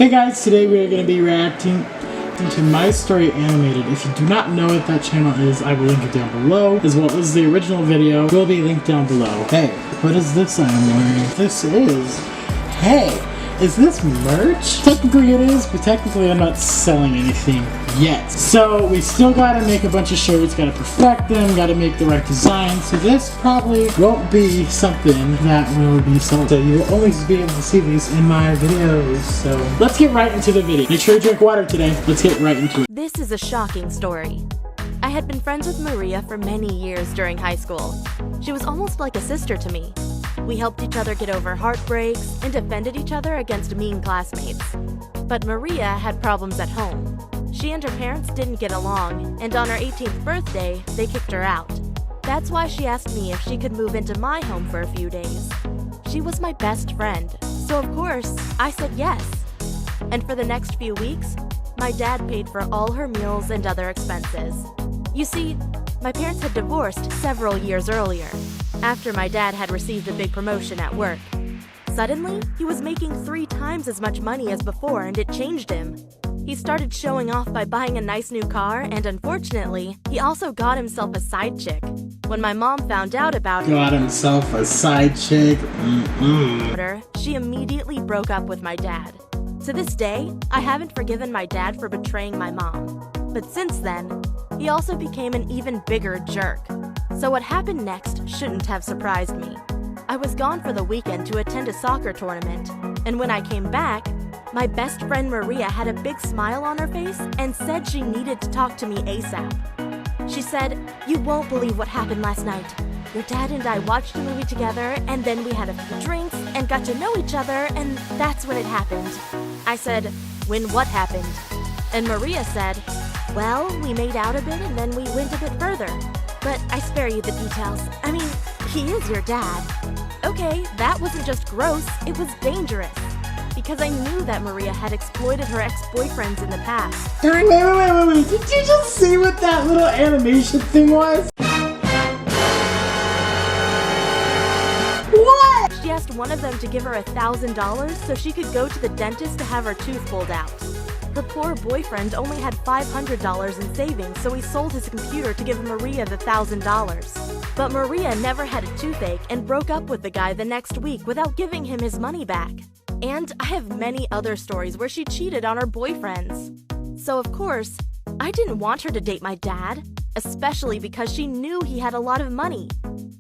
Hey guys, today we are going to be reacting to My Story Animated. If you do not know what that channel is, I will link it down below, as well as the original video will be linked down below. Hey, what is this I am wearing? This is this merch? Technically it is, but technically I'm not selling anything yet. So we still gotta make a bunch of shirts, gotta perfect them, gotta make the right design. So this probably won't be something that will be sold. So you will only be able to see these in my videos. So let's get right into the video. Make sure you drink water today. Let's get right into it. This is a shocking story. I had been friends with Maria for many years during high school. She was almost like a sister to me. We helped each other get over heartbreaks and defended each other against mean classmates. But Maria had problems at home. She and her parents didn't get along, and on her 18th birthday, they kicked her out. That's why she asked me if she could move into my home for a few days. She was my best friend, so of course, I said yes. And for the next few weeks, my dad paid for all her meals and other expenses. You see, my parents had divorced several years earlier, after my dad had received a big promotion at work. Suddenly, he was making 3 times as much money as before, and it changed him. He started showing off by buying a nice new car, and unfortunately, he also got himself a side chick. When my mom found out about it, Got himself a side chick. she immediately broke up with my dad. To this day, I haven't forgiven my dad for betraying my mom. But since then, he also became an even bigger jerk. So what happened next shouldn't have surprised me. I was gone for the weekend to attend a soccer tournament, and when I came back, my best friend Maria had a big smile on her face and said she needed to talk to me ASAP. She said, "You won't believe what happened last night. Your dad and I watched a movie together, and then we had a few drinks and got to know each other, and that's when it happened." I said, "When what happened?" And Maria said, "Well, we made out a bit and then we went a bit further. But I spare you the details. I mean, he is your dad." Okay, that wasn't just gross, it was dangerous. Because I knew that Maria had exploited her ex-boyfriends in the past. Wait. Did you just see what that little animation thing was? What? She asked one of them to give her $1,000 so she could go to the dentist to have her tooth pulled out. Her poor boyfriend only had $500 in savings, so he sold his computer to give Maria the $1,000. But Maria never had a toothache and broke up with the guy the next week without giving him his money back. And I have many other stories where she cheated on her boyfriends. So of course, I didn't want her to date my dad, especially because she knew he had a lot of money.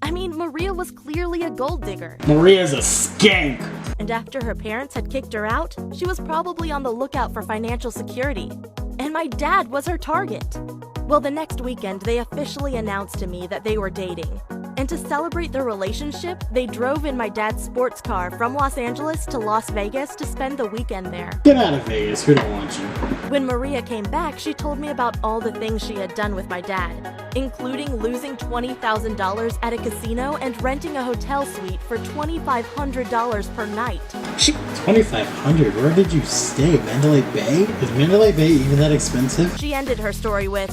I mean, Maria was clearly a gold digger. Maria's a skank. And after her parents had kicked her out, she was probably on the lookout for financial security. And my dad was her target. Well, the next weekend, they officially announced to me that they were dating. And to celebrate their relationship, they drove in my dad's sports car from Los Angeles to Las Vegas to spend the weekend there. Get out of Vegas, we don't want you. When Maria came back, she told me about all the things she had done with my dad, including losing $20,000 at a casino and renting a hotel suite for $2,500 per night. $2,500? Where did you stay? Mandalay Bay? Is Mandalay Bay even that expensive? She ended her story with,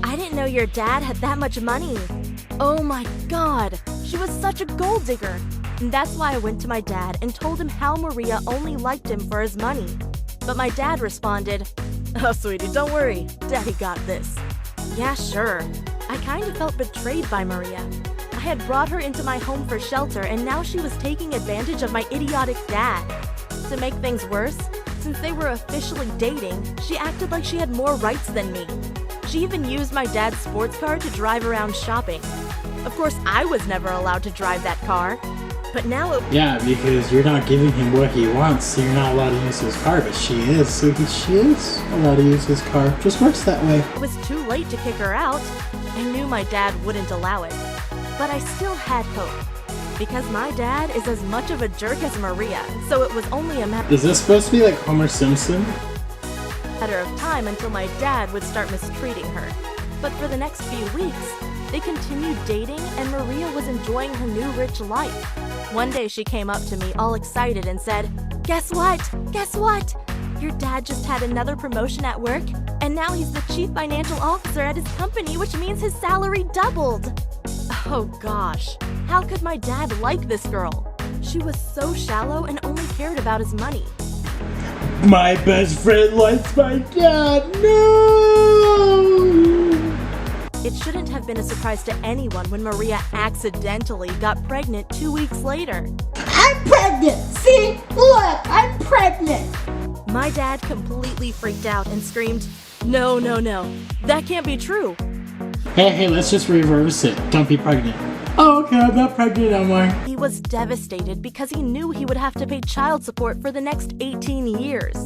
"I didn't know your dad had that much money." Oh my god, she was such a gold digger. And that's why I went to my dad and told him how Maria only liked him for his money. But my dad responded, "Oh sweetie, don't worry, Daddy got this." Yeah, sure. I kind of felt betrayed by Maria. I had brought her into my home for shelter, and now she was taking advantage of my idiotic dad. To make things worse, since they were officially dating, she acted like she had more rights than me. She even used my dad's sports car to drive around shopping. Of course, I was never allowed to drive that car. But now Yeah, because you're not giving him what he wants, so you're not allowed to use his car, but she is, so she is allowed to use his car. Just works that way. it was too late to kick her out. I knew my dad wouldn't allow it. But I still had hope. Because my dad is as much of a jerk as Maria, so it was only a matter Is this supposed to be like Homer Simpson? of time until my dad would start mistreating her. But for the next few weeks, they continued dating and Maria was enjoying her new rich life. One day she came up to me all excited and said, "Guess what? Guess what? Your dad just had another promotion at work, and now he's the chief financial officer at his company, which means his salary doubled." Oh gosh, how could my dad like this girl? She was so shallow and only cared about his money. My best friend likes my dad. No! It shouldn't have been a surprise to anyone when Maria accidentally got pregnant 2 weeks later. I'm pregnant! See? Look, I'm pregnant! My dad completely freaked out and screamed, "No, no, no, that can't be true." Hey, let's just reverse it. Don't be pregnant. Oh, okay, I'm not pregnant anymore. He was devastated because he knew he would have to pay child support for the next 18 years.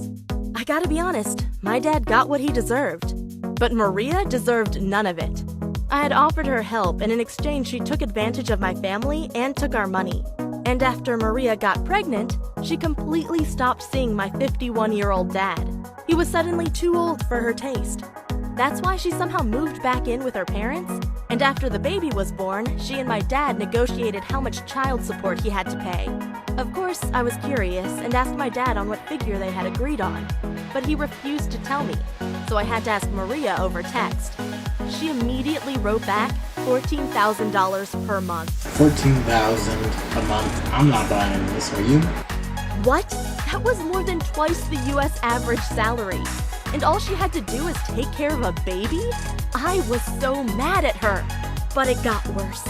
I gotta be honest, my dad got what he deserved. But Maria deserved none of it. I had offered her help, and in exchange she took advantage of my family and took our money. And after Maria got pregnant, she completely stopped seeing my 51-year-old dad. He was suddenly too old for her taste. That's why she somehow moved back in with her parents, and after the baby was born, she and my dad negotiated how much child support he had to pay. Of course, I was curious and asked my dad on what figure they had agreed on, but he refused to tell me, so I had to ask Maria over text. She immediately wrote back $14,000 per month. $14,000 a month. I'm not buying this, are you? What? That was more than twice the US average salary. And all she had to do was take care of a baby? I was so mad at her. But it got worse.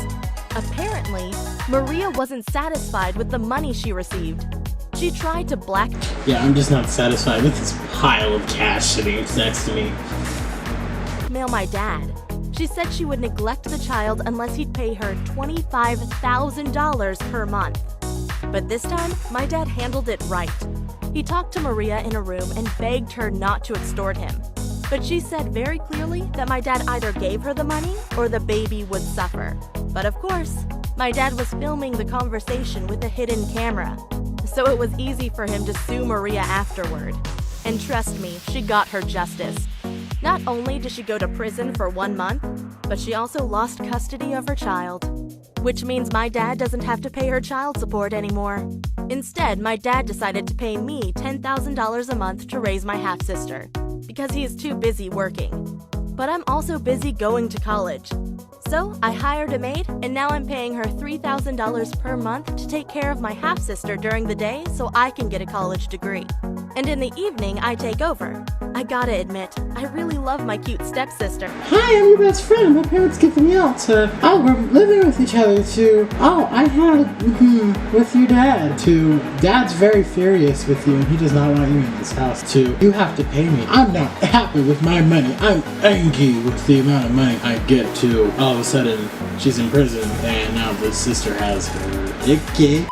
Apparently, Maria wasn't satisfied with the money she received. She tried to Yeah, I'm just not satisfied with this pile of cash sitting next to me. blackmail my dad. She said she would neglect the child unless he'd pay her $25,000 per month. But this time, my dad handled it right. He talked to Maria in a room and begged her not to extort him. But she said very clearly that my dad either gave her the money or the baby would suffer. But of course, my dad was filming the conversation with a hidden camera, so it was easy for him to sue Maria afterward. And trust me, she got her justice. Not only did she go to prison for 1 month, but she also lost custody of her child. Which means my dad doesn't have to pay her child support anymore. Instead, my dad decided to pay me $10,000 a month to raise my half-sister, because he is too busy working. But I'm also busy going to college. So I hired a maid, and now I'm paying her $3,000 per month to take care of my half-sister during the day so I can get a college degree. And in the evening, I take over. I gotta admit, I really love my cute stepsister. Hi, I'm your best friend. My parents kicked me out to, we're living with each other, to, I had, with your dad, to, Dad's very furious with you and he does not want you in this house, to, you have to pay me. I'm not happy with my money. I'm angry with the amount of money I get, to, all of a sudden, she's in prison and now the sister has her. Okay.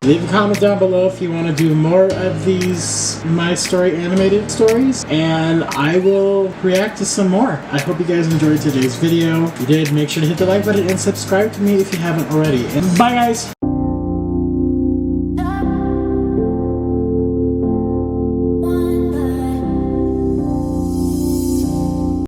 Leave a comment down below if you want to do more of these My Story animated stories, and I will react to some more. I hope you guys enjoyed today's video. If you did, make sure to hit the like button and subscribe to me if you haven't already. And bye, guys!